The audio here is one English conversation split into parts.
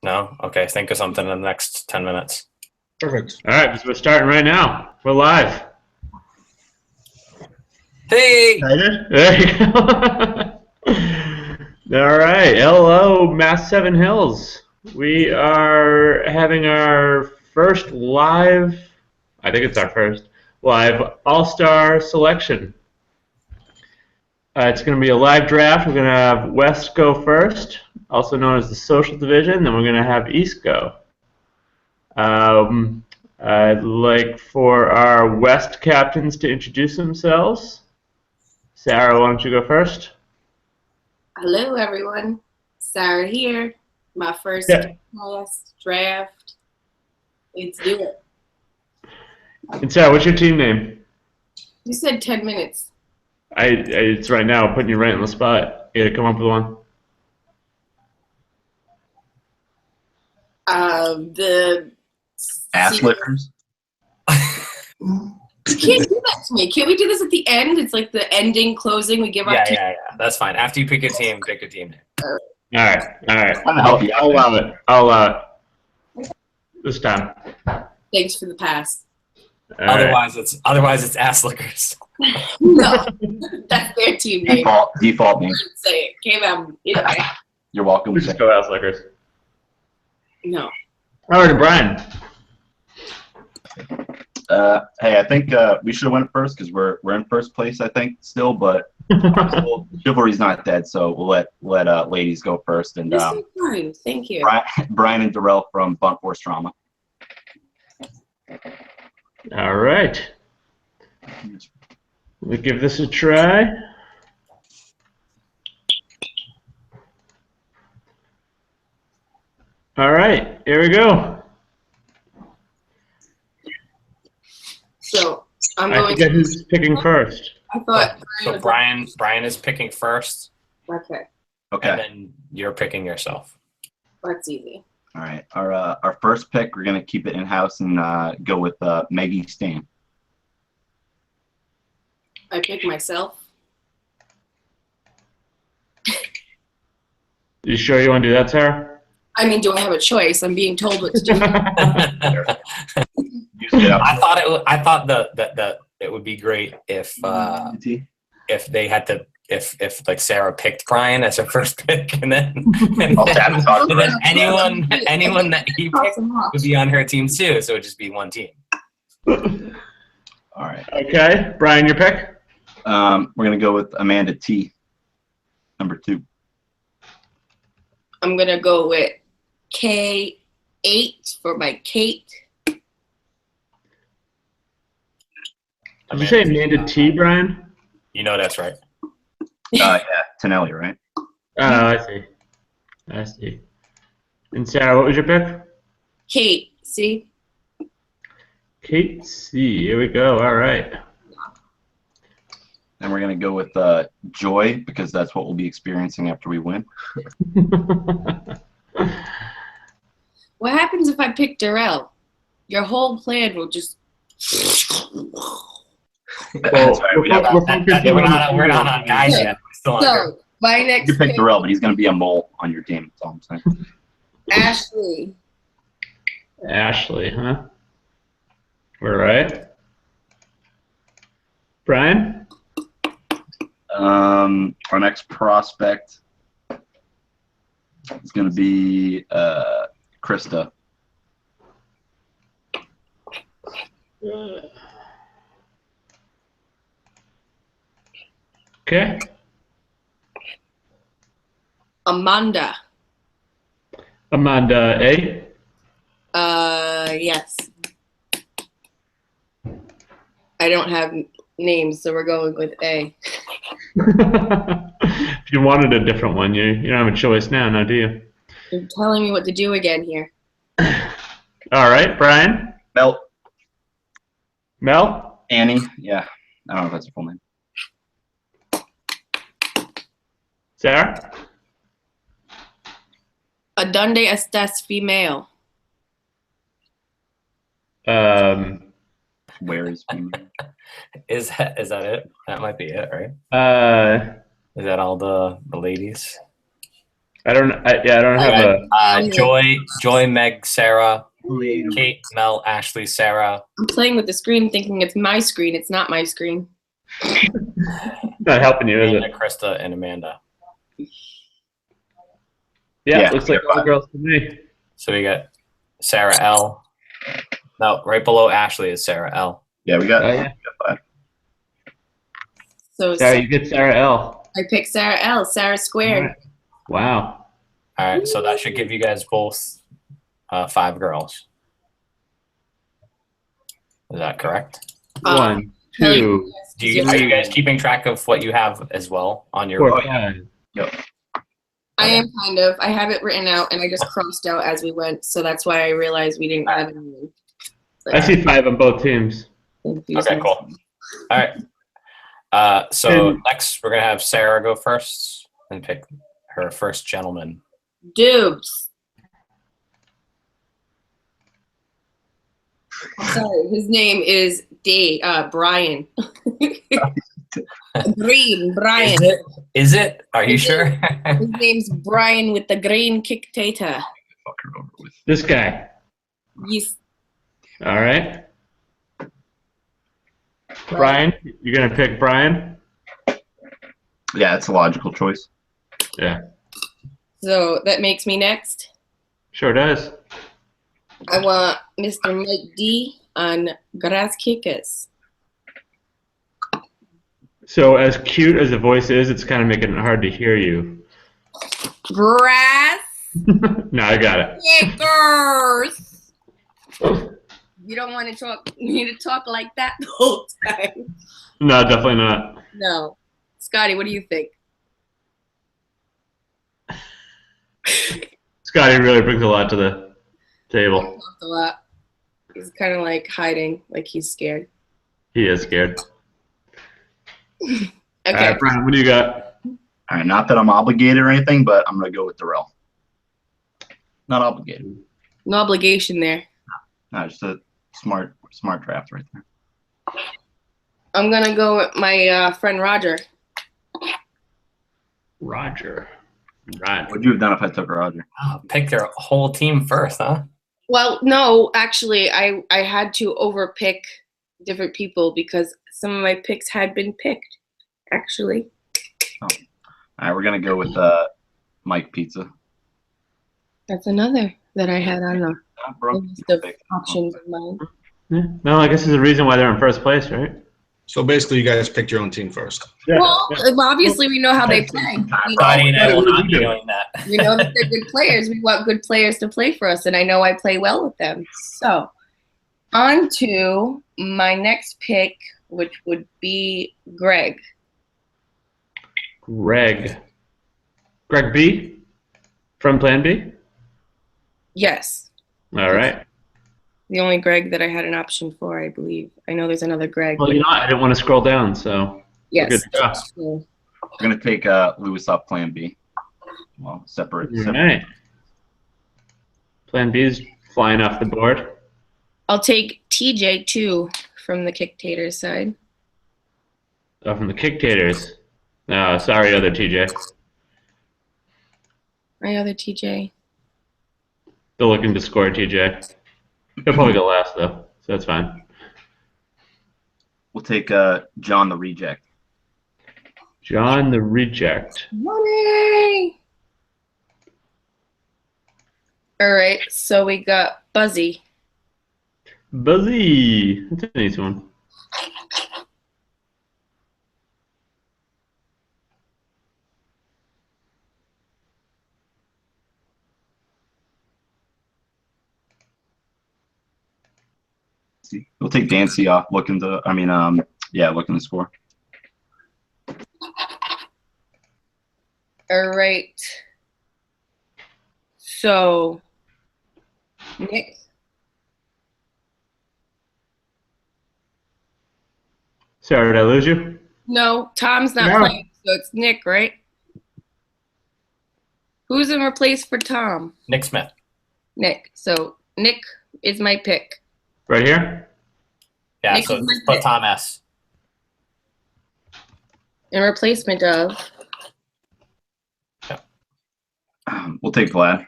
No? Okay, think of something in the next 10 minutes. Perfect. All right, so we're starting right now. We're live. Hey! Excited? There you go. All right. Hello, Mass Seven Hills. We are having our first live, I think it's our first live All-Star selection. It's going to be a live draft. We're going to have West go first, also known as the social division. Then we're going to have East go. I'd like for our West captains to introduce themselves. Sarah, why don't you go first? Hello, everyone. Sarah here. My first class draft. Let's do it. And Sarah, what's your team name? You said 10 minutes. It's right now. I'm putting you right on the spot. You gotta come up with one. The Ass lickers. You can't do that to me. Can't we do this at the end? It's like the ending, closing. We give our team. Yeah. That's fine. After you pick your team, pick your team name. All right. Trying to help you out I'll there. allow it. I'll allow it. This time. Thanks for the pass. All right. Otherwise it's ass lickers. No, that's their team name. Default name. Say it. Came out. Anyway. You're welcome. We just go Ass Lickers. No. All right, Brian. Hey, I think we should have went first because we're in first place. I think still, but chivalry's not dead, so we'll let ladies go first. And This is fine. Thank you. Brian and Darrell from Blunt Force Trauma. All right. We'll give this a try. All right, here we go. So I'm I going forget to. who's picking first. I thought. So Brian is picking first, Okay, Okay. and then you're picking yourself. that's easy. All right. Our first pick, we're gonna keep it in house and go with Maggie Stain. I pick myself. You sure you want to do that, Sarah? I mean, do I have a choice? I'm being told what to do. I thought that it would be great if they had to if like Sarah picked Brian as her first pick and then anyone that he picked would be on her team too, so it would just be one team. All right. Okay, Brian, your pick. We're gonna go with Amanda T. Number 2. I'm gonna go with K8 for my Kate. Did you say Amanda T, Brian? You know that's right. Yeah, Tonelli, right? Oh, I see. And Sarah, what was your pick? Kate, see? Kate C. Here we go. All right. And we're gonna go with Joy because that's what we'll be experiencing after we win. What happens if I pick Darrell? Your whole plan will just. That's right, we're not on guys yet. We're still on her. So, my next You pick pick, Darrell, but he's gonna be a mole on your team. That's all I'm saying. Ashley. Ashley, huh? All right. Brian? Our next prospect is going to be Krista. Okay. Amanda. Amanda A. Yes. I don't have names, so we're going with A. If you wanted a different one, you don't have a choice now, do you? You're telling me what to do again here. All right, Brian. Mel? Annie. Yeah. I don't know if that's her full name. Sarah? ¿Dónde estás female? Where is female? Is that it? That might be it, right? Is that all the ladies? I don't have Joy, Meg, Sarah, Kate, Mel, Ashley, Sarah. I'm playing with the screen thinking it's my screen. It's not my screen. not helping you, is Amanda, it? Krista, and Amanda. Yeah, looks like all the girls to me. So we got Sarah L. No, right below Ashley is Sarah L. Yeah, we got, yeah. we got 5. So Sarah, you get Sarah L. I picked Sarah L. Sarah squared. All right. Wow. All right, so that should give you guys both 5 girls. Is that correct? 1, 2, Are you guys keeping track of what you have as well on your? 4, 5. Yep. I am kind of. I have it written out, and I just crossed out as we went, so that's why I realized we didn't have any. I see 5 on both teams. Okay, cool. All right. So next, we're gonna have Sarah go first and pick her first gentleman. Dubes. Sorry, his name is Brian. Brian. Is it? Are you sure? His name's Brian with the green kicktator. This guy. Yes. All right. Brian, you're going to pick Brian? Yeah, it's a logical choice. Yeah. So that makes me next. Sure does. I want Mr. Mike D on Grass Kickers. So as cute as the voice is, it's kind of making it hard to hear you. Grass No, I got it. Kickers. You don't want to talk. You need to talk like that the whole time. No, definitely not. No, Scotty, what do you think? Scotty really brings a lot to the table. Talked a lot. He's kind of like hiding, like he's scared. He is scared. Okay. All right, Brian, what do you got? All right, not that I'm obligated or anything, but I'm going to go with Darrell. Not obligated. No obligation there. No, just a smart draft right there. I'm gonna go with my friend Roger. Roger. Right. Would you have done if I took Roger? Oh, pick your whole team first, huh? Well, no, actually, I had to overpick different people because some of my picks had been picked. Actually. All right, we're gonna go with Mike Pizza. That's another that I had on the list of options of mine. Yeah. No, I guess there's a reason why they're in first place, right? So basically, you guys picked your own team first. Yeah. Well, obviously we know how they play. Scotty and I will not be doing that. We know that they're good players. We want good players to play for us, and I know I play well with them. So, on to my next pick, which would be Greg. Greg B? From Plan B? Yes. All right. The only Greg that I had an option for, I believe. I know there's another Greg. Well, you know, I didn't want to scroll down, so yes. good to go. So, I'm gonna take Lewis off Plan B. Well, separate. All right. Plan B is flying off the board. I'll take TJ too from the Kicktator side. Oh, from the Kicktators. Sorry, other TJ. My other TJ. Still looking to score TJ. He'll probably go last, though, so that's fine. We'll take John the Reject. John the Reject. Money! All right, so we got Buzzy. Buzzy. That's a nice one. We'll take Dancy off. Looking to score. All right. So, Nick. Sorry, did I lose you? No, Tom's not No. playing, so it's Nick, right? Who's in replace for Tom? Nick Smith. Nick. So, Nick is my pick. Right here? Yeah, Nick so is my just put pick. Tom S. In replacement of. We'll take Vlad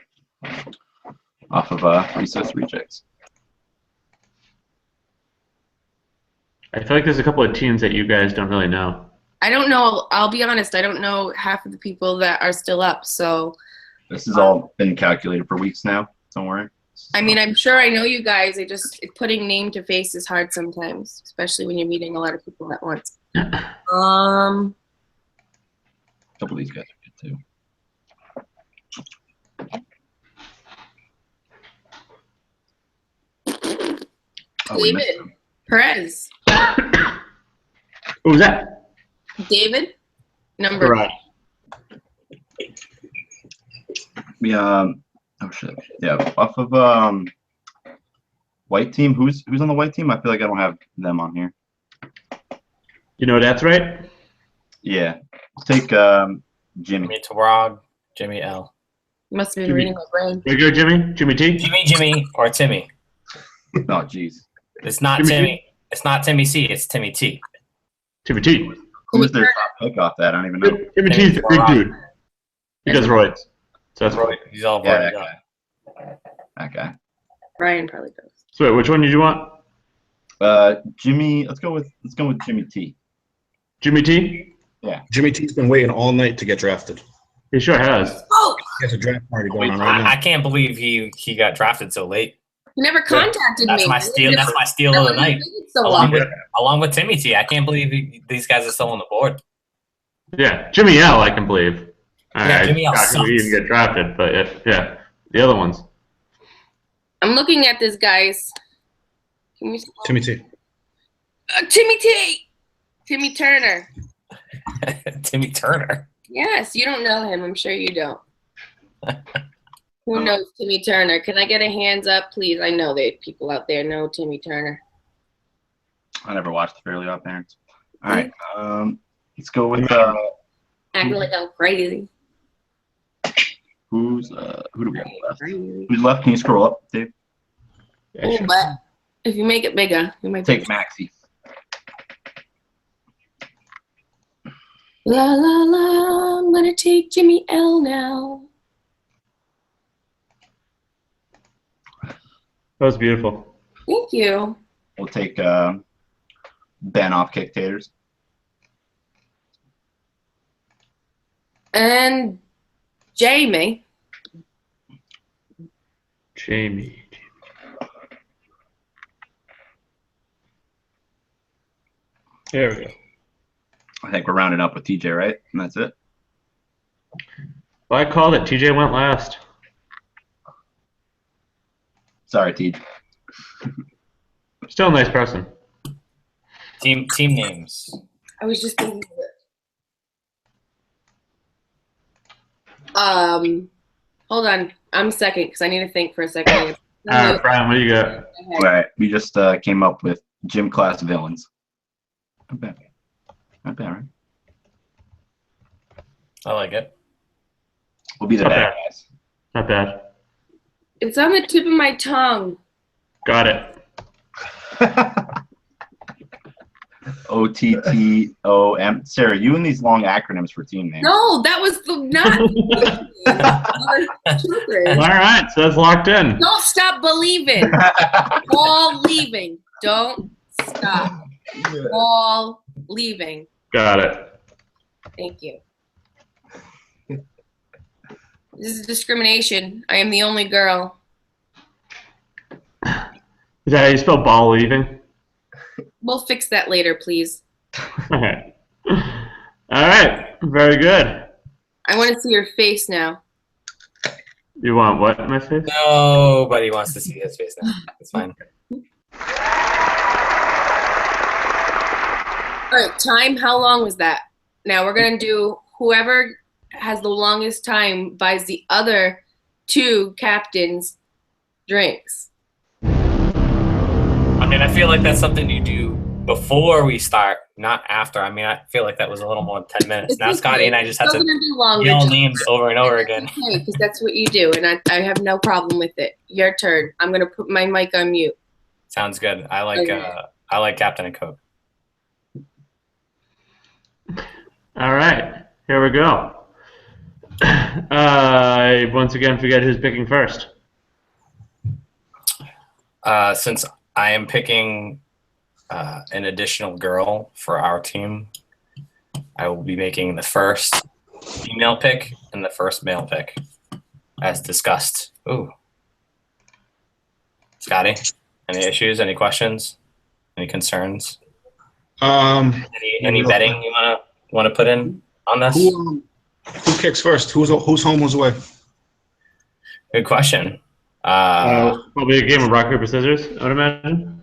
off of Recess Rejects. I feel like there's a couple of teams that you guys don't really know. I don't know. I'll be honest. I don't know half of the people that are still up. So This has all been calculated for weeks now. Don't worry. I mean, I'm sure I know you guys. Putting name to face is hard sometimes, especially when you're meeting a lot of people at once. A couple of these guys are good too. Oh, we missed David him. Perez. What was that? David, number. Right. We oh shit. Yeah, off of white team. Who's on the white team? I feel like I don't have them on here. You know that's right. Yeah. Let's take Jimmy. Jimmy Tarog, Jimmy L. You must have been Jimmy. reading my brain. There you go, Jimmy. Jimmy T. Jimmy, or Timmy. Oh jeez. It's not Jimmy Timmy. It's not Timmy C. It's Timmy T. Jimmy T. Who's their top pick off that? I don't even know. Jimmy T's a big dude. He does roids. So that's right. He's all Yeah, roided that up. guy. That guy. Ryan probably does. So wait, which one did you want? Jimmy. Let's go with Jimmy T. Jimmy T. Jimmy T's been waiting all night to get drafted. He sure has. Oh, He has a draft party going on right I now. can't believe he got drafted so late. he never contacted That's me. my steal. That's my steal of the night. So Along with Timmy T. I can't believe these guys are still on the board. Yeah, Jimmy L. I can believe. Yeah, Jimmy L Shocked sucks. he even get drafted, but yeah, the other ones. I'm looking at this, guys. Can we? Timmy T. Timmy T. Timmy Turner. Timmy Turner. Yes, you don't know him. I'm sure you don't. Who knows Timmy Turner? Can I get a hands up, please? I know that people out there know Timmy Turner. I never watched the Fairly Odd Parents. All right. Let's go with Acting like I'm crazy. who do we have left? Who's left? Can you scroll up, Dave? Yeah, Oh, sure. but if you make it bigger, you might Take Maxie. La la la, I'm gonna take Jimmy L now. That was beautiful. Thank you. We'll take Ben off Kick Taters. And Jamie. Jamie. There we go. I think we're rounding up with TJ, right? And that's it. Well, I called it. TJ went last. Sorry, TJ. Still a nice person. Team names. I was just thinking of it. Hold on. I'm second because I need to think for a second. Brian, what do you got? All right. We just came up with gym class villains. Not bad. Not bad, right? I like it. We'll be the bad guys. Not bad. It's on the tip of my tongue. Got it. OTTOM. Sarah, you and these long acronyms for team names. No, that was not. All right, so that's locked in. Don't stop believing. All leaving. Don't stop. All leaving. Got it. Thank you. This is discrimination. I am the only girl. Is that how you spell ball leaving? We'll fix that later, please. All right. All right. Very good. I want to see your face now. You want what in my face? Nobody wants to see his face now. It's fine. All right, time. How long was that? Now we're going to do whoever has the longest time buys the other two captains drinks. I mean, I feel like that's something you do before we start, not after. I mean, I feel like that was a little more than 10 minutes. Now Scotty and I just have to yell names over and over again. Okay, because that's what you do, and I have no problem with it. Your turn. I'm going to put my mic on mute. Sounds good. I like Captain and Coke. All right. Here we go. I once again forget who's picking first. Since I am picking an additional girl for our team, I will be making the first female pick and the first male pick, as discussed. Ooh. Scotty, any issues, any questions, any concerns? Any betting you wanna put in on this? Who kicks first? Who's home, who's away? Good question. Probably a game of rock, paper, scissors, I would imagine.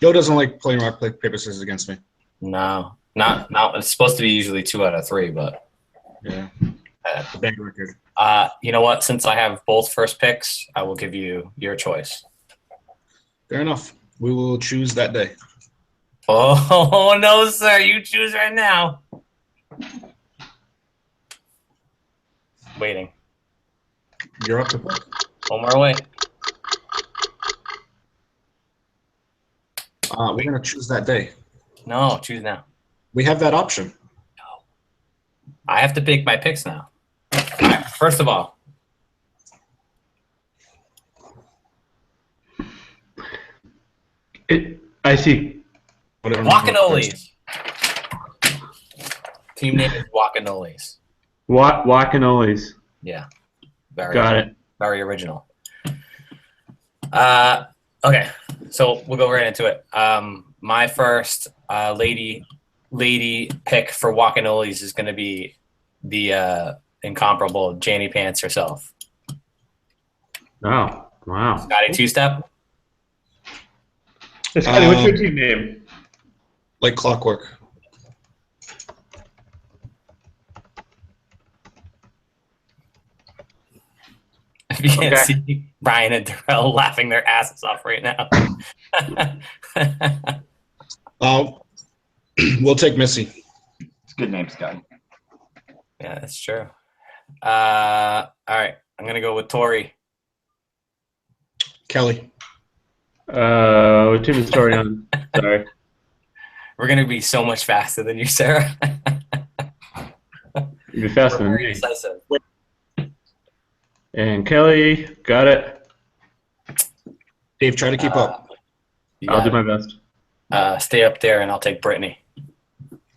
Joe doesn't like playing rock, paper, scissors against me. No, not. It's supposed to be usually 2 out of 3, but Yeah. Bad record. you know what? Since I have both first picks, I will give you your choice. Fair enough. We will choose that day. Oh no, sir! You choose right now. Waiting. You're up to pick. One more away. We're gonna choose that day. No, choose now. We have that option. I have to pick my picks now. All right, first of all, I see. Wakanolis. Team name is Wakanolis. Wakanolis. Yeah. Very, Got it. Very original. Okay, so we'll go right into it. My first lady pick for Wakanolis is going to be the incomparable Janie Pants herself. Oh, wow. Scotty two-step. Hey, Scotty, what's your team name? Like clockwork. If you can't see Brian and Darrell laughing their asses off right now. We'll take Missy. It's a good name, Scotty. Yeah, that's true. All right, I'm gonna go with Tori. Kelly. What team is Tori on? Sorry. We're gonna be so much faster than you, Sarah. You'd be faster than Very me. decisive. And Kelly, got it. Dave, try to keep up. I'll do my best. Stay up there, and I'll take Brittany.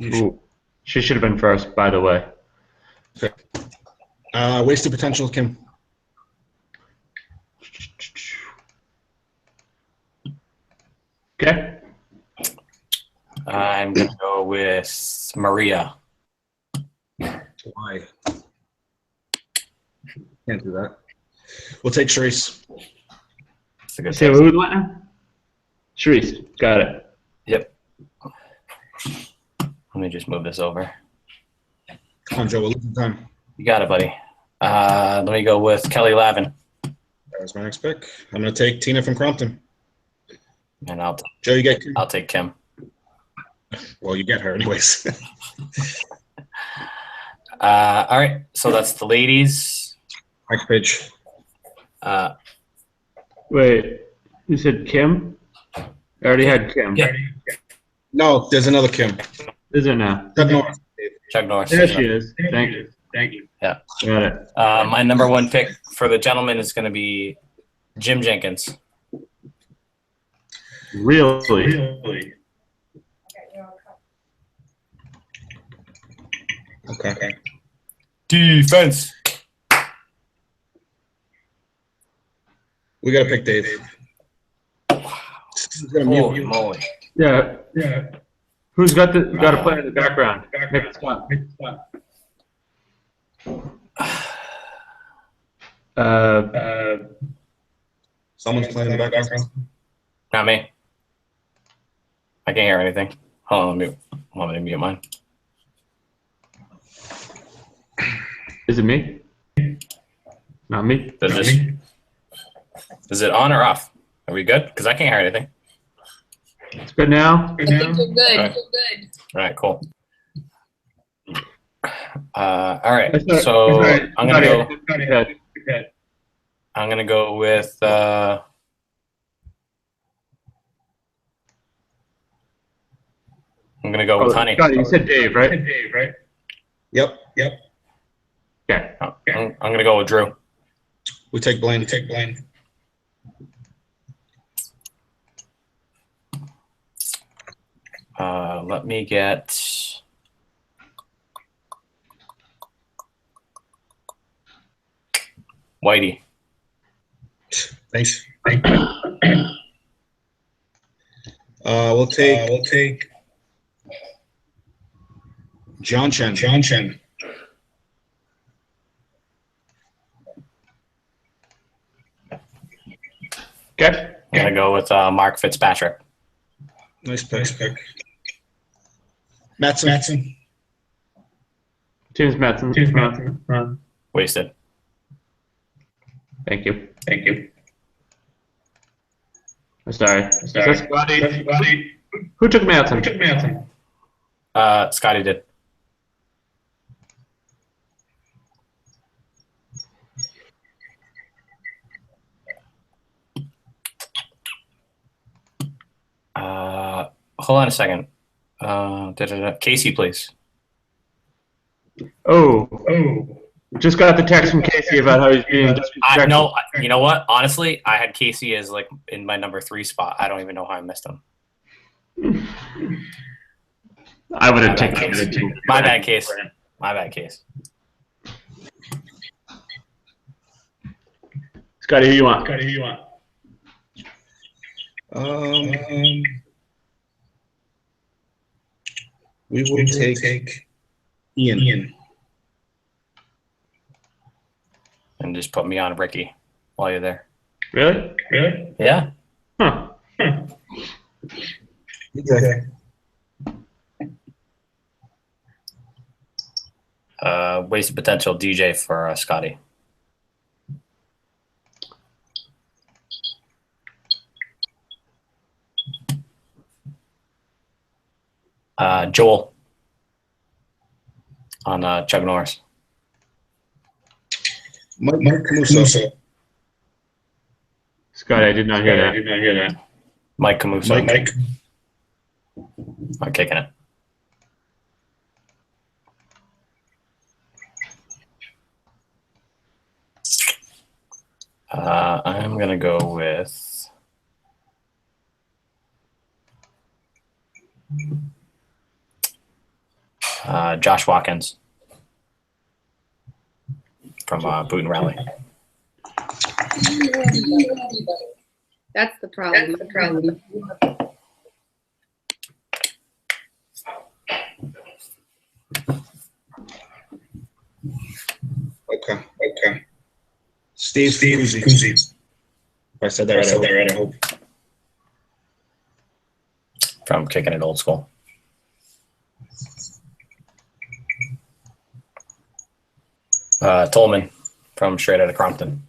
Ooh. She should have been first, by the way. Okay. Wasted potential, Kim. Okay. I'm gonna go with Maria. Why? Can't do that. We'll take Charisse. That's a good Say choice. what we want now? Charisse, got it. Yep. Let me just move this over. Come on, Joe. We're losing time. You got it, buddy. Let me go with Kelly Lavin, That was my next pick. I'm going to take Tina from Crompton. and I'll Joe, you get Kim. take Kim. Well, you get her anyways. All right, so that's the ladies. Next page. Wait, you said Kim? I already had Kim. Yeah. No, there's another Kim. Is it now? Doug Norris. Chuck Norris. There she is. Thank you. Yeah. Got it. My number one pick for the gentleman is going to be Jim Jenkins. Really? Okay. Defense. We got to pick Dave. He's gonna mute Holy you. moly. Yeah. Who's got to play in the background? Make it stop. Someone's playing in the background. Not me. I can't hear anything. Hold on, let me mute mine. Is it me? Not me. Is it on or off? Are we good? Because I can't hear anything. It's good now. I think you're good. Right. You're good. All right, cool. All right, That's not- so that's right. I'm gonna go. Okay. I'm gonna go with. I'm gonna go with Honey. Scotty, you said Dave, right? Yep. Okay. I'm gonna go with Drew. We take Blaine. We take Blaine. Let me get Whitey. Thanks. We'll take John Chen. John Chen. Okay. I'm gonna go with Mark Fitzpatrick. Nice pick. Matson. James Madsen. Wasted. Thank you. Sorry. Is that Scotty? Who took Madsen? Scotty did. Hold on a second. Casey, please. Oh. Just got the text from Casey about how he's being disrespectful. No, you know what? Honestly, I had Casey as like in my number 3 spot. I don't even know how I missed him. I would have taken it too. My bad, Case. Scotty, who you want? We will take Ian. And just put me on Ricky while you're there. Really? Yeah. Huh. Okay. Wasted potential DJ for Scotty. Joel on Chuck Norris. Mike Camuso. Scotty, I did not hear that. Mike Camuso. Mike. I'm kicking it. I'm going to go with Josh Watkins from Boot and Rally. That's the problem. Okay. Steve Kuzi. If I said that right, I hope. From Kicking It Old School. Tolman from Straight Outta Compton.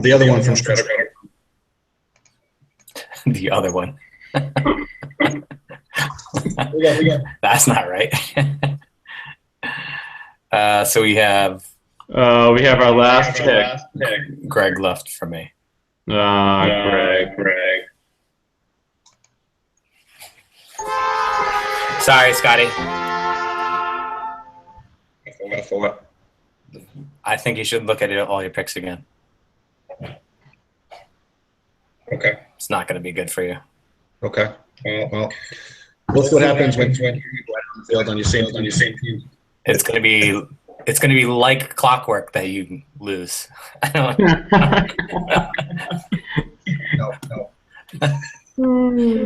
The other one from Straight Outta. The other one. We got. That's not right. So we have our last pick. Greg left for me. Greg. Sorry, Scotty. For what? I think you should look at all your picks again. Okay. It's not going to be good for you. Okay. Well, what's what happens when you go out on the field on your same team? It's going to be like clockwork that you lose. No.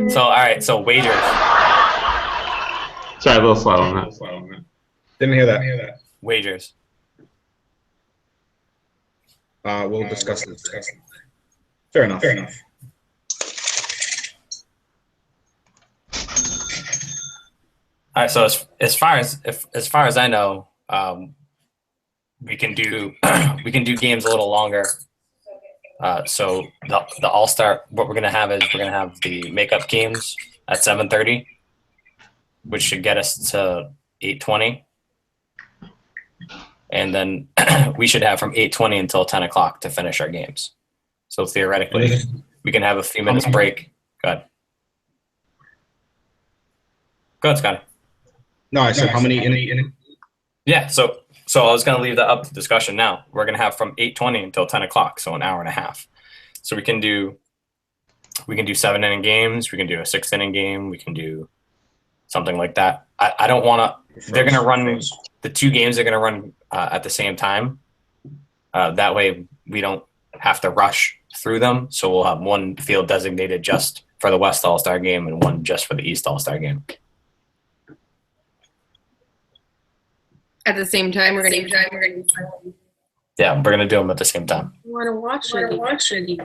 So all right. So wagers. Sorry, a little slow on that. Didn't hear that. Wagers. We'll discuss this. Fair enough. All right. So as far as I know, we can do games a little longer. So the All-Star, what we're gonna have is the makeup games at 7:30, which should get us to 8:20, and then we should have from 8:20 until 10 o'clock to finish our games. So theoretically, we can have a few minutes break. Go ahead, Scotty. No, I said how many in it? Yeah, so I was going to leave that up to discussion now. We're going to have from 8:20 until 10 o'clock, so an hour and a half. So we can do 7-inning games. We can do a 6-inning game. We can do something like that. I don't want to. They're going to run the 2 games. They're going to run at the same time. That way we don't have to rush through them. So we'll have one field designated just for the West All-Star game and one just for the East All-Star game. At the same time, we're going to. Yeah, we're going to do them at the same time. I want to watch it.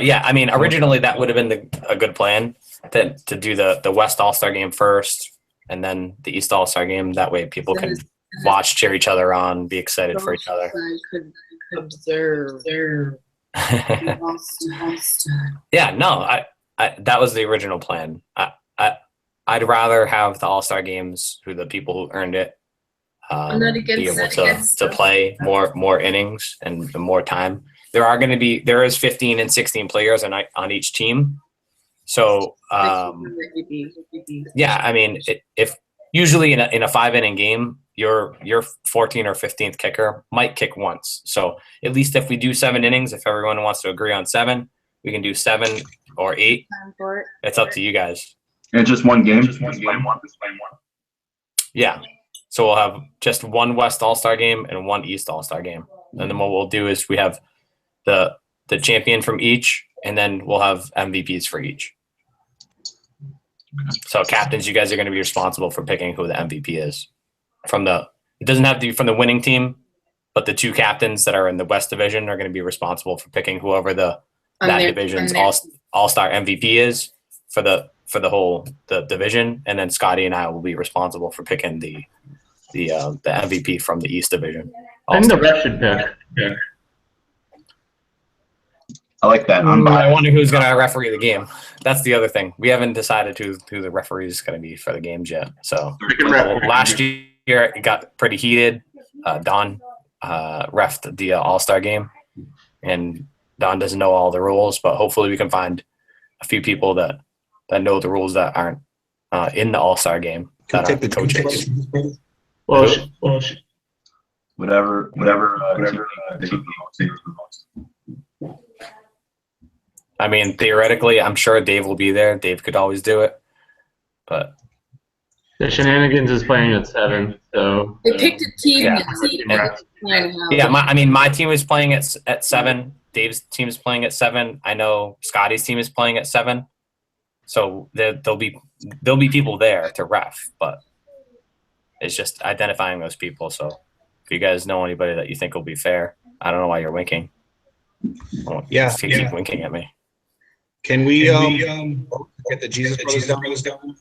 Yeah, I mean, originally that would have been a good plan to do the West All-Star game first and then the East All-Star game. That way people can watch, cheer each other on, be excited for each other. I could observe. Yeah, no, I that was the original plan. I'd rather have the All-Star games who the people who earned it be able to play more innings and more time. There is 15 and 16 players on each team. So yeah, I mean, if usually in a 5-inning game, your 14th or 15th kicker might kick once. So at least if we do 7 innings, if everyone wants to agree on 7, we can do 7 or 8. It's up to you guys. And just one game. Just one. Yeah. So we'll have just one West All-Star game and one East All-Star game. And then what we'll do is we have the champion from each, and then we'll have MVPs for each. So captains, you guys are going to be responsible for picking who the MVP is. It doesn't have to be from the winning team, but the 2 captains that are in the West Division are going to be responsible for picking whoever that division's all-star MVP is for the whole division, and then Scotty and I will be responsible for picking the MVP from the East Division. I think the ref should pick. I like that. I wonder who's going to referee the game. That's the other thing. We haven't decided who the referee is going to be for the games yet. So last year it got pretty heated. Don refed the All-Star game, and Don doesn't know all the rules, but hopefully we can find a few people that know the rules that aren't in the All-Star game that are coaches. Whatever. I mean, theoretically, I'm sure Dave will be there. Dave could always do it, but the Shenanigans is playing at 7, so they picked a team. Yeah. My team is playing at 7. Dave's team is playing at 7. I know Scotty's team is playing at 7. So there'll be people there to ref, but it's just identifying those people. So if you guys know anybody that you think will be fair, I don't know why you're winking. Keep winking at me. Can we get the Jesus Brothers down?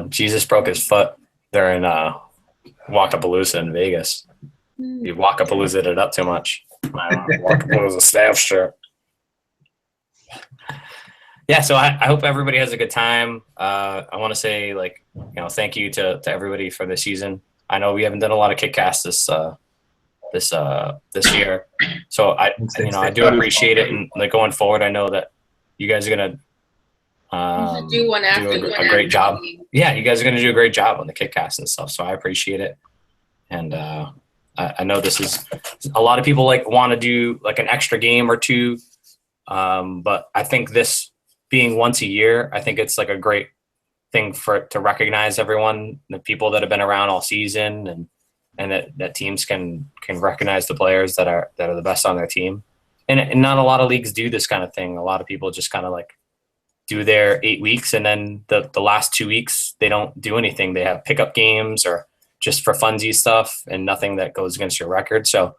Jesus broke his foot during Waka in Vegas. He Waka-palooza'd it up too much. Waka-palooza staff shirt. Yeah, so I hope everybody has a good time. I want to say, thank you to everybody for the season. I know we haven't done a lot of kickcasts this year, so I do appreciate it. And going forward, I know that you guys are gonna do a great job. Yeah, you guys are gonna do a great job on the kickcast and stuff. So I appreciate it, and I know this is a lot of people want to do an extra game or 2, but I think this being once a year, I think it's a great thing to recognize everyone, the people that have been around all season, and that teams can recognize the players that are the best on their team. And not a lot of leagues do this kind of thing. A lot of people just kind of do their 8 weeks, and then the last 2 weeks they don't do anything. They have pickup games or just for funsies stuff, and nothing that goes against your record. So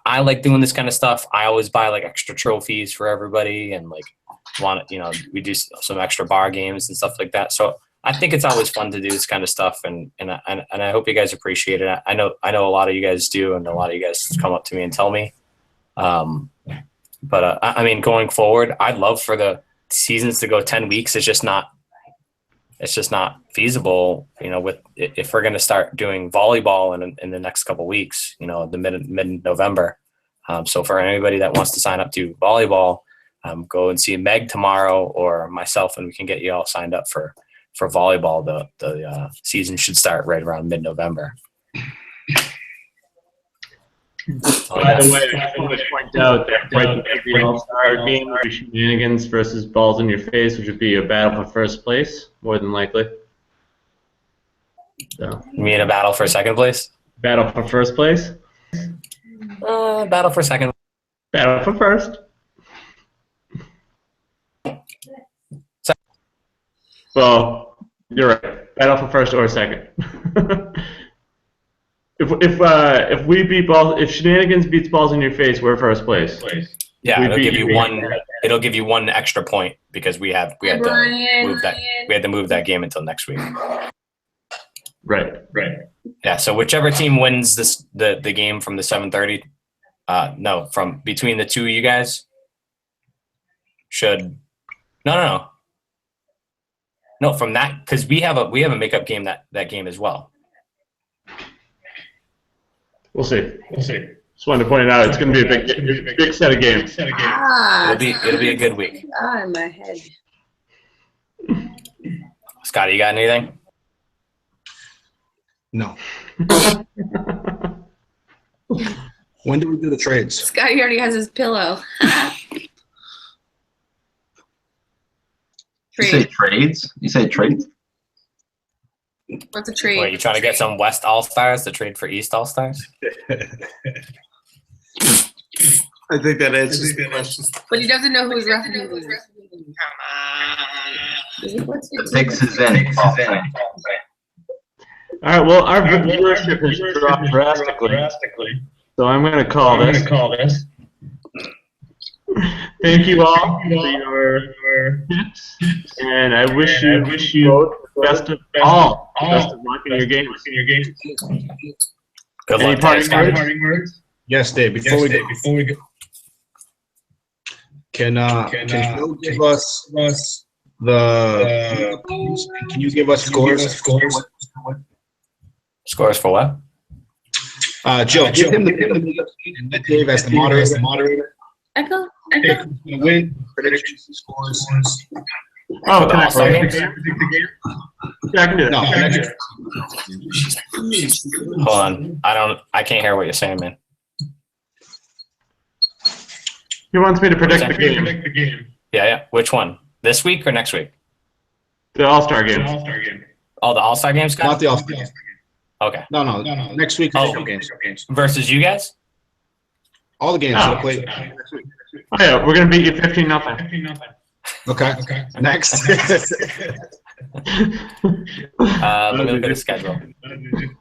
I like doing this kind of stuff. I always buy extra trophies for everybody, and we do some extra bar games and stuff like that. So I think it's always fun to do this kind of stuff, and I hope you guys appreciate it. I know a lot of you guys do, and a lot of you guys come up to me and tell me. But I mean, going forward, I'd love for the seasons to go 10 weeks. It's just not feasible, if we're going to start doing volleyball in the next couple of weeks, the mid-November. So for anybody that wants to sign up to volleyball, go and see Meg tomorrow or myself, and we can get you all signed up for volleyball. The season should start right around mid-November. By the way, I want to point out that right before the All-Star game would be Shenanigans versus Balls in Your Face, which would be a battle for first place, more than likely. So, You mean a battle for second place? battle for first place? Battle for second. Battle for first. Well, you're right. Battle for first or second. If we beat Balls, if Shenanigans beats Balls in Your Face, we're first place. Yeah, We it'll beat give you. you one. It'll give you one extra point because we had to move that. We had to move that game until next week. Right. Yeah. So whichever team wins the game from the 7:30, from between the two of you guys, should no from that, because we have a makeup game that game as well. We'll see. Just wanted to point it out. It's going to be a big set of games. It'll be a good week. In my head. Scotty, you got anything? No. When do we do the trades? Scotty already has his pillow. You say trades? You say trades? What's a trade? Wait, you trying to get some West All-Stars to trade for East All-Stars? I think that answers the question. But he doesn't know who's refereeing. Six is in. All right. Well, our viewership has dropped drastically, so I'm going to call this. Thank you all for your tips, and I wish you both the best of luck in your games. Good Any luck, parting words? Yes, Dave. Before we go, can Phil give us the? Can you give us scores? Scores for what? Joe, give him the and let Dave as the moderator. Echo. Win predictions and scores. Oh, the can I All-Star games? Yeah, I can do that. No, Hold on. I can't hear what you're saying, man. He wants me to predict the game. Yeah. Which one? This week or next week? The All-Star game. Oh, the All-Star games, Scott? not the All-Star. Okay. No. Next week. Oh. Games. Versus you guys? All the games. Oh. We'll play next week. Oh yeah, we're gonna beat you 15-0. Okay. Next. Let me look at the schedule.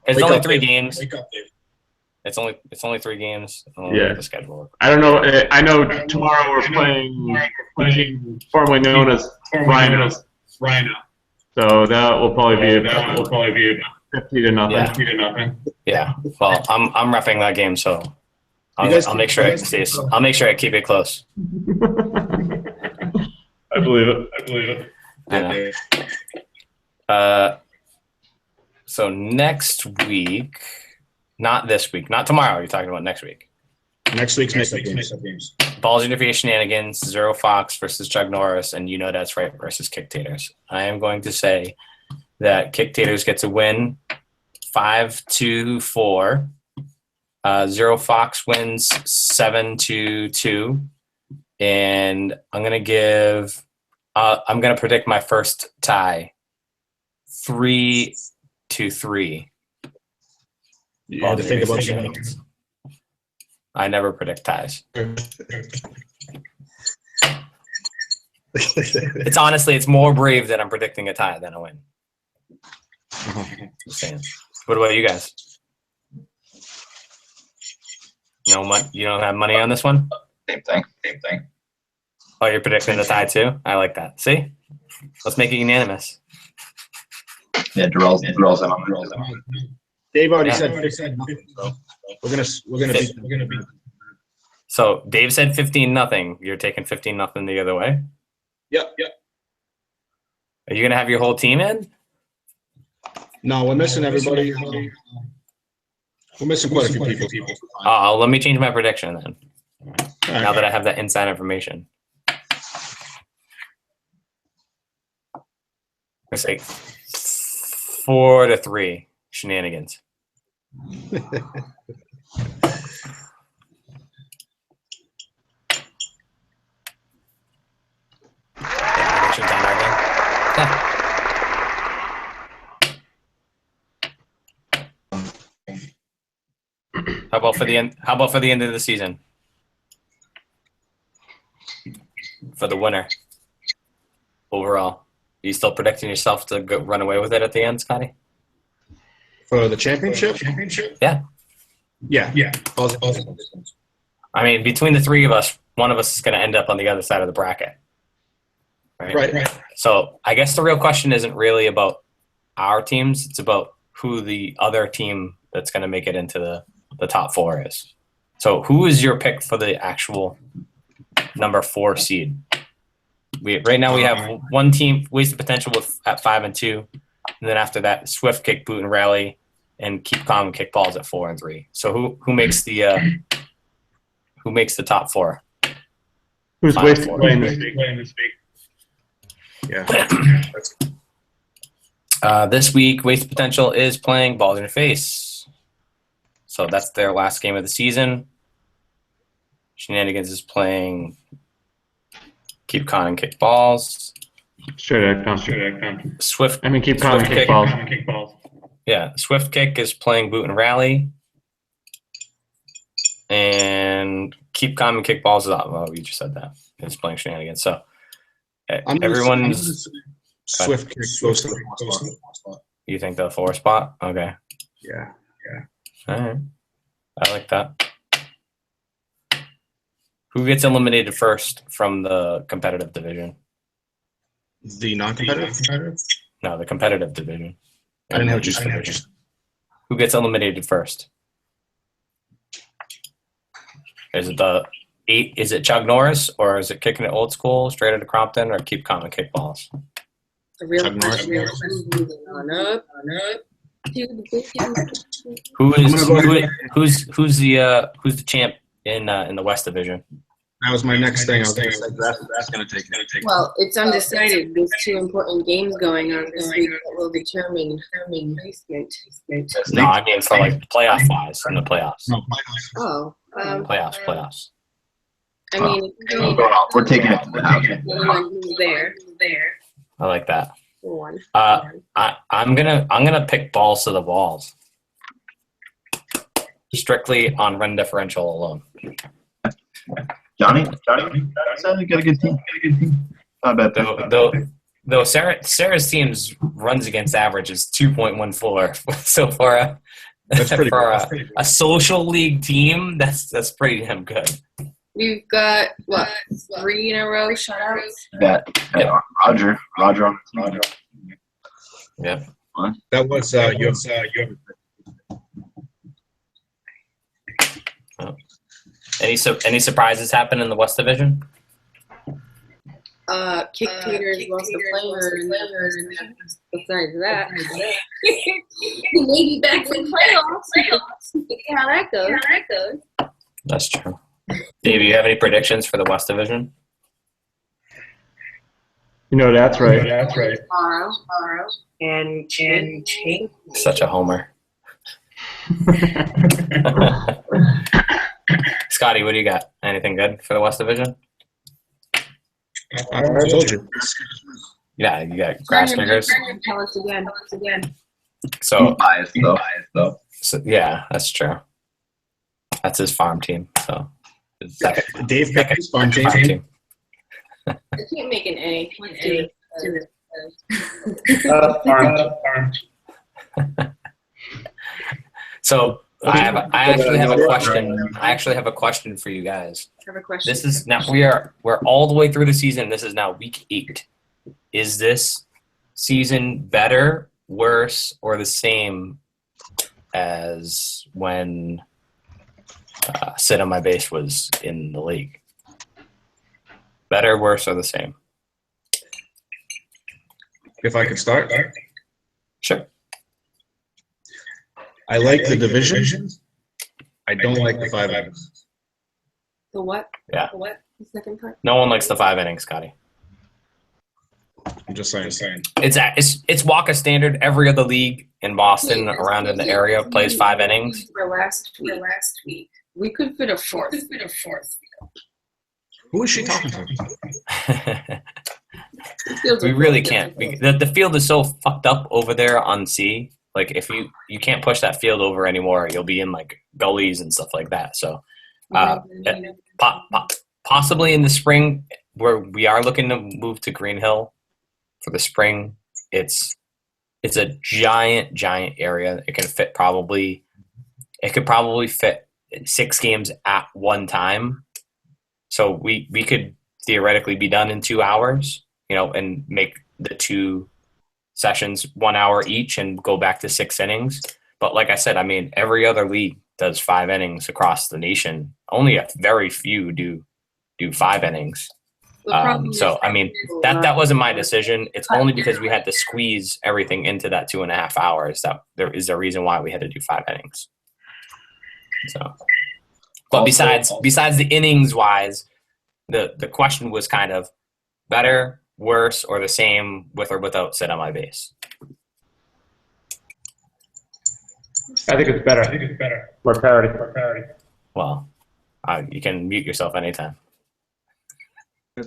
It's only 3 games. It's only 3 games. I'll look at the schedule. I don't know. I know tomorrow we're playing the team formerly known as Rhino. So that will probably be 50-0. Yeah. Well, I'm repping that game, so I'll make sure it stays. I'll make sure I keep it close. I believe it. I know. So next week, not this week, not tomorrow. You're talking about next week. Next week's makeup games. Balls in Your Face Shenanigans, Zero Fox versus Chuck Norris, and You Know That's Right versus Kick Taters. I am going to say that Kick Taters gets a win 5-4. Zero Fox wins 7-2. And I'm going to predict my first tie 3-3. You had to think about that. I never predict ties. It's more brave that I'm predicting a tie than a win. Just saying. What about you guys? You don't have money on this one? Same thing. Oh, you're predicting the tie too? I like that. See? Let's make it unanimous. Yeah, Darrell's in on Dave already said nothing, so we're gonna beat them. So Dave said 15-0. You're taking 15-0 the other way? Yep. Are you gonna have your whole team in? No, we're missing everybody. We're missing quite a few people. Let me change my prediction then. All right. Now that I have that inside information. I say 4-3 shenanigans. Predictions on our game. How about for the end? How about for the end of the season? For the winner overall, are you still predicting yourself to run away with it at the end, Scotty? For the championship? Yeah. Yeah. I mean, between the three of us, one of us is going to end up on the other side of the bracket. Right. So I guess the real question isn't really about our teams. It's about who the other team that's going to make it into the top 4 is. So who is your pick for the actual number 4 seed? Right now we have one team, Wasted Potential, at 5-2. And then after that, Swift Kick, Boot and Rally, and Keep Calm and Kick Balls at 4-3. So who makes the top 4? Who's Final Wasted four. playing this week? Yeah. This week, Wasted Potential is playing Balls in Your Face. So that's their last game of the season. Shenanigans is playing Keep Calm and Kick Balls. Straight out. Swift. I mean, Keep Calm and Kick Balls. Yeah, Swift Kick is playing Boot and Rally. And Keep Calm and Kick Balls is out. Well, you just said that. It's playing Shenanigans. So everyone's. Swift Kick goes to the 4th spot. You think the 4 spot? Okay. Yeah. All right. I like that. Who gets eliminated first from the competitive division? The non-competitive? No, the competitive division. I didn't know what you said. Who gets eliminated first? Is it the 8? Is it Chuck Norris, or is it Kicking It Old School, Straight Outta Compton, or Keep Calm and Kick Balls? The real Chuck Norris. question moving on up. Who's the champ in the West Division? That was my next thing. I was going to say that's going to take it. Well, it's undecided. There's 2 important games going on this week that will determine placement. No, I mean for like playoff wise in the playoffs. No, Oh, Playoffs. I mean, We're taking it to the house. who's there. I like that. One. I'm gonna pick Balls to the Walls. Strictly on run differential alone. Johnny, you got a good team. Not bad. Though Sarah's team's runs against average is 2.14. So for a social league team, that's pretty damn good. We've got, 3 in a row shutouts? Yeah. Roger on the team. Yeah. That was your. Any surprises happen in the West Division? Kick Taters lost the player. Besides that, maybe back in playoffs. See how that goes. That's true. Dave, you have any predictions for the West Division? That's right. Tomorrow. And change. Such a homer. Scotty, what do you got? Anything good for the West Division? I told you. Yeah, you got Grass Kickers. Tell us again. So Biased though. So, yeah, that's true. That's his farm team. So Dave picked his farm team. I can't make an A. Let's do it. Farm. So I actually have a question. I actually have a question for you guys. I have a question. This is now we're all the way through the season. This is now week 8. Is this season better, worse, or the same as when Sit on My Base was in the league? Better, worse, or the same? If I could start. Sure. I like the division. I don't like the 5 innings. The what? Yeah. The what? The second part? No one likes the 5 innings, Scotty. I'm just saying. It's Waka standard. Every other league in Boston around in the area plays 5 innings. For last week, we could fit a fourth. Who is she talking to? We really can't. The field is so fucked up over there on C. Like if you can't push that field over anymore, you'll be in like gullies and stuff like that. So possibly in the spring, where we are looking to move to Green Hill for the spring, it's a giant area. It could probably fit 6 games at one time. So we could theoretically be done in 2 hours, and make the 2 sessions 1 hour each and go back to 6 innings. But like I said, I mean, every other league does 5 innings across the nation. Only a very few do 5 innings. So, I mean, that wasn't my decision. It's only because we had to squeeze everything into that 2.5 hours that there is a reason why we had to do 5 innings. So, but besides the innings wise, the question was kind of better, worse, or the same with or without sit on my base. I think it's better. More parity. Well, you can mute yourself anytime.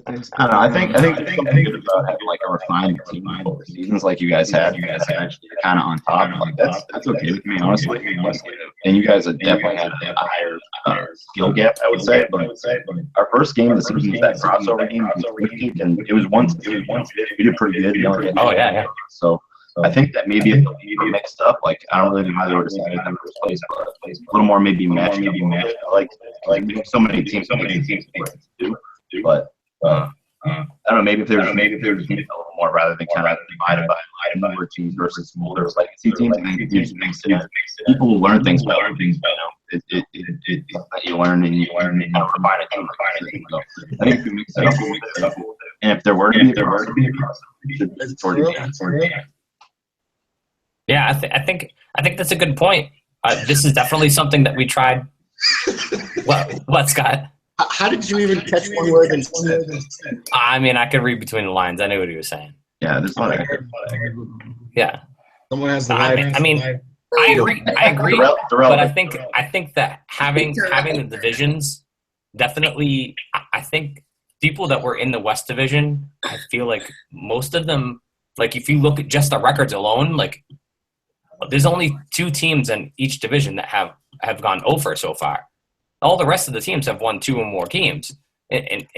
I don't know. I think something good about having like a refined team over seasons like you guys had. You guys actually kind of on top. Like that's okay with me, honestly. And you guys have definitely had a higher skill gap, I would say. But our first game of the season was that crossover game, and it was once. We did pretty good. Oh yeah. So I think that maybe if we mixed up, like I don't really know how they were decided in the first place, but a little more maybe match. Like so many teams to do, but. I don't know. Maybe if there's a little more rather than kind of divided by newer teams versus smaller legacy teams. I think it makes it people will learn things better. It's that you learn and you kind of refine it. So I think if we mix it up, and if there were to be a process, it's towards the end. Yeah, I think that's a good point. This is definitely something that we tried. What, Scott? How did you even catch one word instead? I mean, I could read between the lines. I knew what he was saying. Yeah, this one. Yeah. Someone has the I mean, I agree. But I think that having the divisions definitely. I think people that were in the West Division, I feel like most of them, like if you look at just the records alone, like there's only 2 teams in each division that have gone over so far. All the rest of the teams have won 2 or more games. And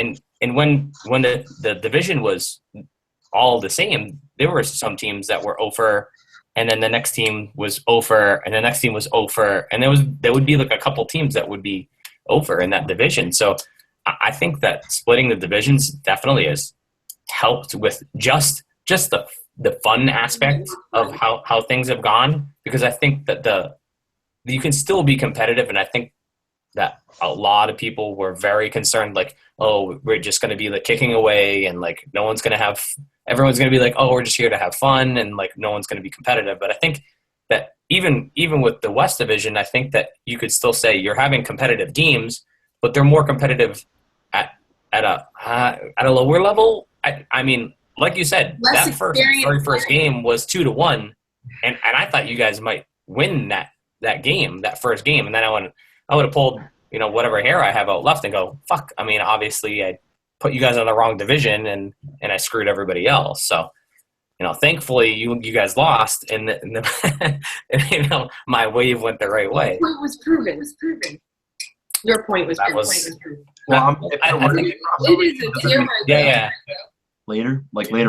when the division was all the same, there were some teams that were over, and then the next team was over, and the next team was over, and there would be like a couple teams that would be over in that division. So I think that splitting the divisions definitely has helped with just the fun aspect of how things have gone, because I think that you can still be competitive, and I think that a lot of people were very concerned, like, oh, we're just going to be like kicking away, and like everyone's going to be like, oh, we're just here to have fun, and like no one's going to be competitive. But I think that even with the West Division, I think that you could still say you're having competitive games, but they're more competitive at a lower level. I mean, like you said, that very first game was 2-1, and I thought you guys might win that first game, and then I would have pulled, whatever hair I have out left and go, fuck. I mean, obviously I put you guys on the wrong division and I screwed everybody else. So, thankfully you guys lost and my wave went the right way. Your point was proven. Your point was proven. Well, I think it is a tier. Yeah. Later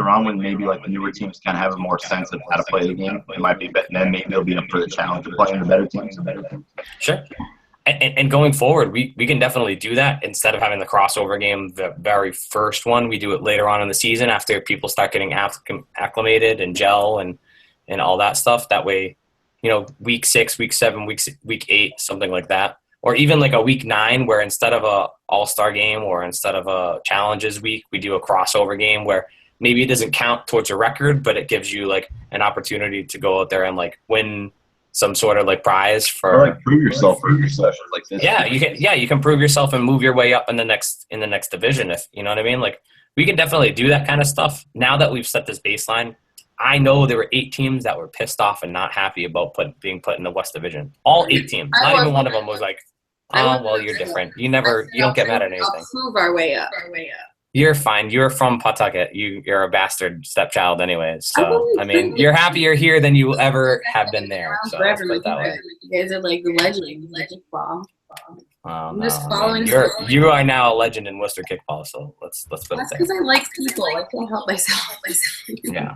on, when maybe like the newer teams kind of have a more sense of how to play the game, it might be better. Then maybe they'll be up for the challenge of playing the better teams. Sure. And going forward, we can definitely do that. Instead of having the crossover game, the very first one, we do it later on in the season after people start getting acclimated and gel and all that stuff. That way, week 6, week 7, week 8, something like that. Or even like a week 9 where instead of a all-star game or instead of a challenges week, we do a crossover game where maybe it doesn't count towards a record, but it gives you like an opportunity to go out there and like win some sort of like prize for or like prove yourself like this. Yeah, you can prove yourself and move your way up in the next division, if you know what I mean. Like we can definitely do that kind of stuff. Now that we've set this baseline, I know there were 8 teams that were pissed off and not happy about being put in the West Division. All 8 teams. Not even one of them was like, "Oh, well, you're different. You don't get mad at anything." I'll prove our way up. You're fine. You're from Pawtucket. You're a bastard stepchild anyways. So, I mean, you're happier here than you ever have been there. So let's put it that way. You guys are like legends. Kickball. Oh, I'm just no, following. you are now a legend in Worcester kickball. So let's put it That's there. because I like people. I can't help myself. Yeah.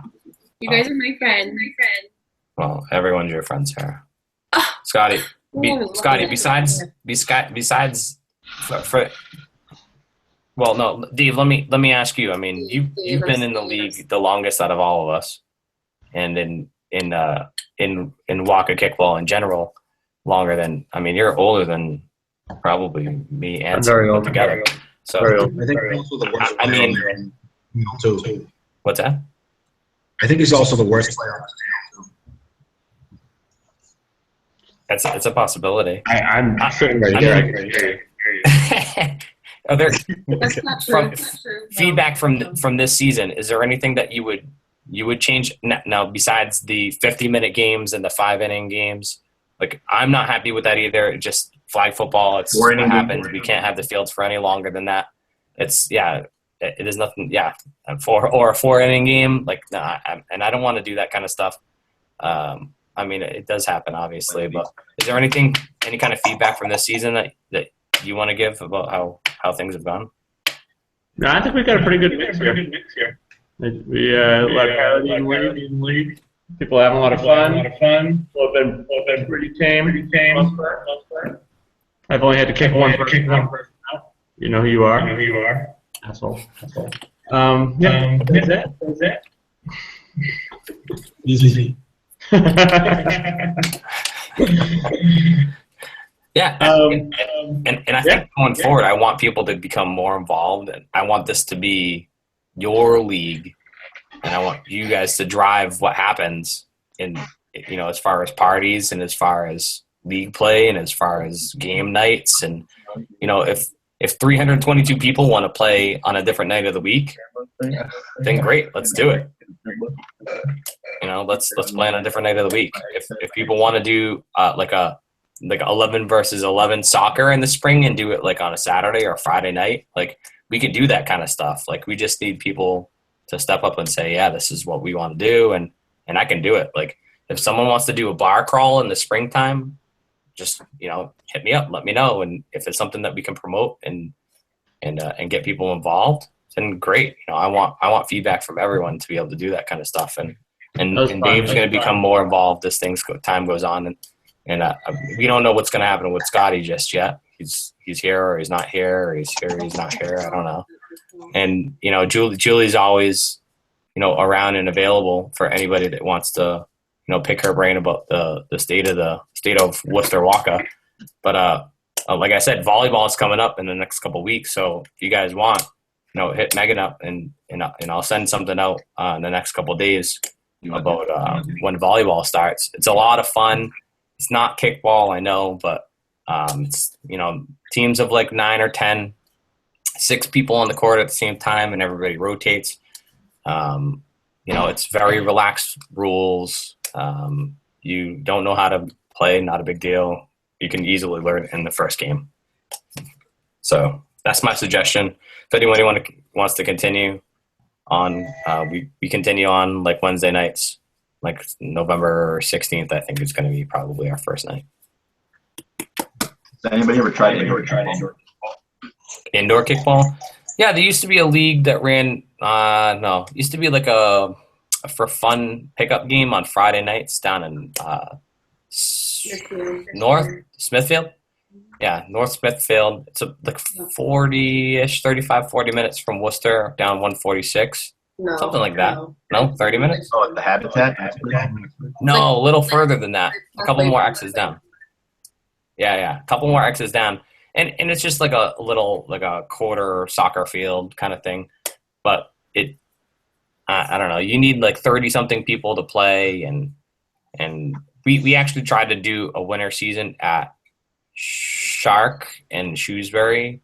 You guys are my friends. Well, everyone's your friends here. Ah. Scotty. Scotty. Besides, well, no, Dave. Let me ask you. I mean, you've been in the league the longest out of all of us, and in Waka kickball in general, longer than. I mean, you're older than probably me and very put old. together. So Very old. I think he's also the worst I mean- player on the team, too. what's that? I think he's also the worst player on the team, too. It's a possibility. I'm sitting right here. I can hear you. Are there That's not true. From- That's not true. feedback from this season? Is there anything that you would change now besides the 50-minute games and the 5-inning games? Like, I'm not happy with that either. Just flag football. It's what happens. We can't have the fields for any longer than that. It's it is nothing. Yeah, a 4-inning game. Like, nah, and I don't want to do that kind of stuff. I mean, it does happen, obviously, but is there any kind of feedback from this season that you want to give about how things have gone? No, I think we got a pretty good mix here. We let parity in the league. People having a lot of fun. People have been pretty tame. I've only had to kick one person out. You know who you are. Asshole. Yeah, that's it. Easy. Yeah, and I think going forward, I want people to become more involved, and I want this to be your league, and I want you guys to drive what happens in, as far as parties and as far as league play and as far as game nights, and if 322 people want to play on a different night of the week, then great, let's do it. Let's play on a different night of the week. If people want to do like 11 versus 11 soccer in the spring and do it like on a Saturday or Friday night, like we can do that kind of stuff. Like we just need people to step up and say, yeah, this is what we want to do. And I can do it. Like if someone wants to do a bar crawl in the springtime, just, hit me up, let me know. And if it's something that we can promote and get people involved, then great. I want feedback from everyone to be able to do that kind of stuff. And Dave's going to become more involved as time goes on. And we don't know what's going to happen with Scotty just yet. He's here or he's not here, or he's here or he's not here. I don't know. And Julie's always around and available for anybody that wants to pick her brain about the state of Worcester Waka. But like I said, volleyball is coming up in the next couple of weeks. So if you guys want, hit Megan up and I'll send something out in the next couple of days about when volleyball starts. It's a lot of fun. It's not kickball, I know, but it's teams of like 9 or 10, 6 people on the court at the same time, and everybody rotates. It's very relaxed rules. You don't know how to play, not a big deal. You can easily learn in the first game. So that's my suggestion. If anyone wants to continue on, we continue on like Wednesday nights. Like November 16th, I think is going to be probably our first night. Has anybody ever tried indoor kickball? Yeah, there used to be a league that ran. It used to be like a for fun pickup game on Friday nights down in North Smithfield. Yeah, North Smithfield. It's like 40-ish, 35, 40 minutes from Worcester down 146. No, something like that. No, 30 minutes? Oh, at the Habitat? No, a little further than that. A couple more X's down. Yeah. A couple more X's down. And it's just like a little, like a quarter soccer field kind of thing. But I don't know. You need like 30-something people to play. And we actually tried to do a winter season at Shark and Shrewsbury.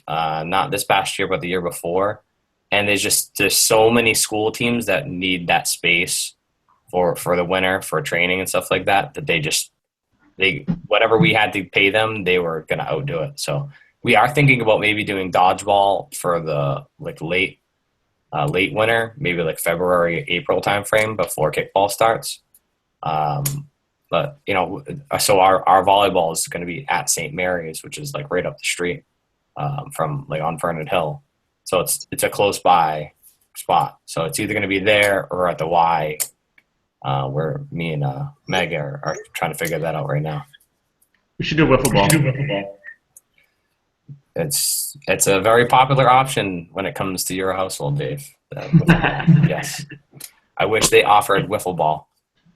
Not this past year, but the year before. and there's so many school teams that need that space for the winter for training and stuff like that they whatever we had to pay them, they were going to outdo it. So we are thinking about maybe doing dodgeball for the like late winter, maybe like February, April timeframe before kickball starts. But so our volleyball is going to be at St. Mary's, which is like right up the street from like on Vernon Hill. So it's a close by spot. So it's either going to be there or at the Y, where me and Meg are trying to figure that out right now. We should do wiffle ball. It's a very popular option when it comes to your household, Dave. Yes. I wish they offered wiffle ball.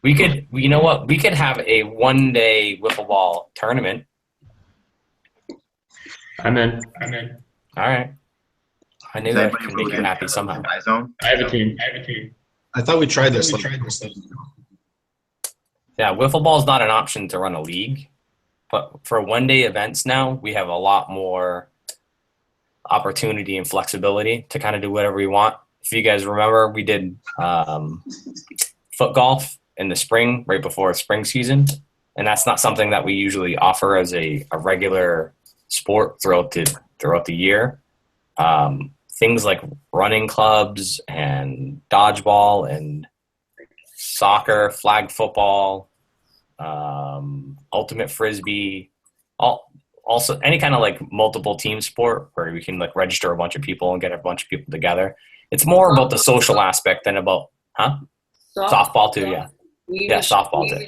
We could, you know what? We could have a one-day wiffle ball tournament. I'm in. All right. I knew that could make you happy somehow. I have a team. I thought we tried this. Yeah, wiffle ball is not an option to run a league, but for one-day events now, we have a lot more opportunity and flexibility to kind of do whatever we want. If you guys remember, we did foot golf in the spring, right before spring season, and that's not something that we usually offer as a regular sport throughout the year. Things like running clubs and dodgeball and soccer, flag football, ultimate frisbee, also any kind of like multiple team sport where we can like register a bunch of people and get a bunch of people together. It's more about the social aspect than about, softball too, yeah. Yeah, softball too.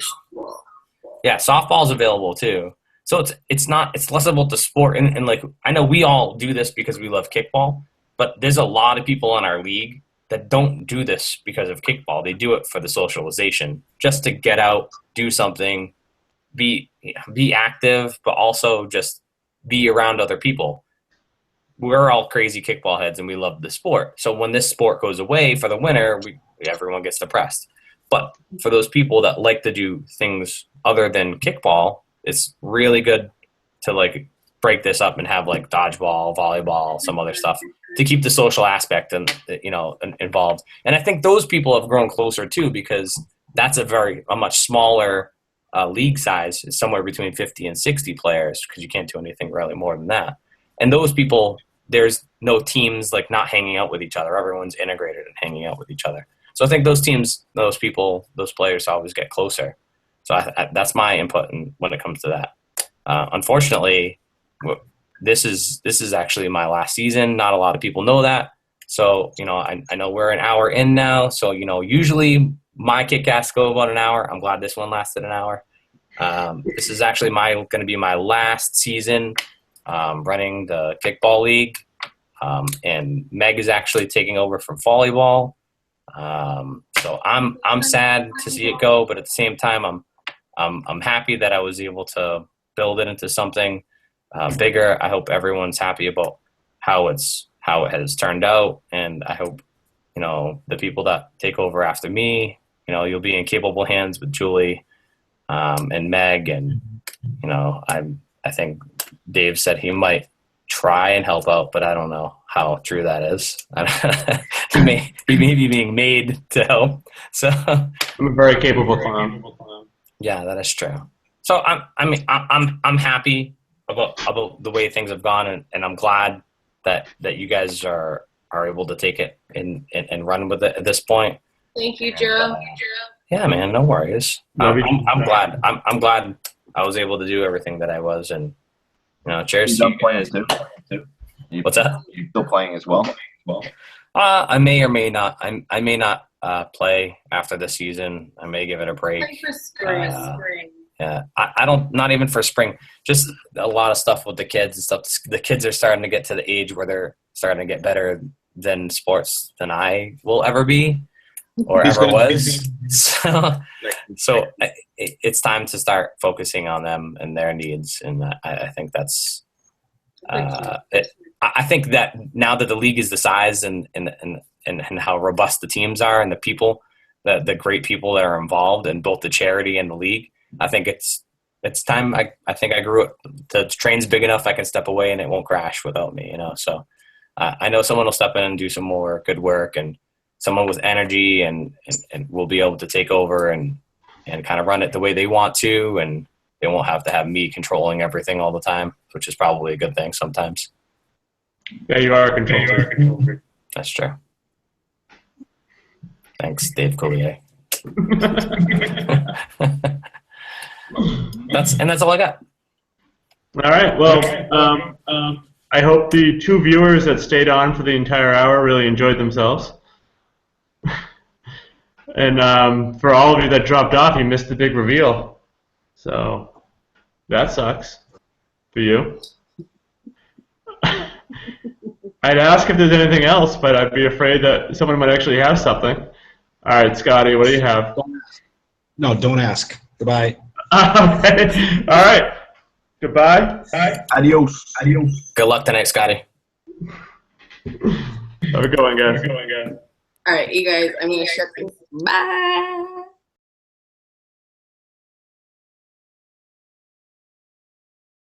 Yeah, softball is available too. So it's less about the sport. And like, I know we all do this because we love kickball, but there's a lot of people in our league that don't do this because of kickball. They do it for the socialization, just to get out, do something, be active, but also just be around other people. We're all crazy kickball heads and we love the sport. So when this sport goes away for the winter, everyone gets depressed. But for those people that like to do things other than kickball, it's really good to like break this up and have like dodgeball, volleyball, some other stuff to keep the social aspect and involved. And I think those people have grown closer too, because that's a much smaller league size, is somewhere between 50 and 60 players, because you can't do anything really more than that. And those people, there's no teams like not hanging out with each other. Everyone's integrated and hanging out with each other. So I think those teams, those people, those players always get closer. So that's my input when it comes to that. Unfortunately, this is actually my last season. Not a lot of people know that. So, I know we're an hour in now. So, usually my kickcasts go about an hour. I'm glad this one lasted an hour. This is actually going to be my last season running the kickball league. And Meg is actually taking over from volleyball. So I'm sad to see it go, but at the same time, I'm happy that I was able to build it into something bigger. I hope everyone's happy about how it has turned out, and I hope the people that take over after me, you'll be in capable hands with Julie and Meg, and I think Dave said he might try and help out, but I don't know how true that is. He may be being made to help. So I'm a very capable clown. Yeah, that is true. So I'm happy about the way things have gone, and I'm glad that you guys are able to take it and run with it at this point. Thank you, Joe. Yeah, man, no worries. I'm glad. I'm glad I was able to do everything that I was, and cheers. You're done playing too. What's that? You're still playing as well. I may or may not. I may not play after the season. I may give it a break. For spring. Yeah, I don't. Not even for spring. Just a lot of stuff with the kids and stuff. The kids are starting to get to the age where they're starting to get better than sports than I will ever be or ever was. So it's time to start focusing on them and their needs, and I think that's it. I think that now that the league is the size and how robust the teams are and the people, the great people that are involved in both the charity and the league, I think it's time. I think I grew up. The train's big enough I can step away and it won't crash without me. So I know someone will step in and do some more good work, and someone with energy and will be able to take over and kind of run it the way they want to, and they won't have to have me controlling everything all the time, which is probably a good thing sometimes. Yeah, you are a control freak. That's true. Thanks, Dave Collier. That's all I got. All right. Well, I hope the 2 viewers that stayed on for the entire hour really enjoyed themselves. And for all of you that dropped off, you missed the big reveal. So that sucks for you. I'd ask if there's anything else, but I'd be afraid that someone might actually have something. All right, Scotty, what do you have? No, don't ask. Goodbye. Okay. All right. Goodbye. Bye. Adios. Good luck tonight, Scotty. Have a good one, guys. All right, you guys, I'm going to shut this. Bye.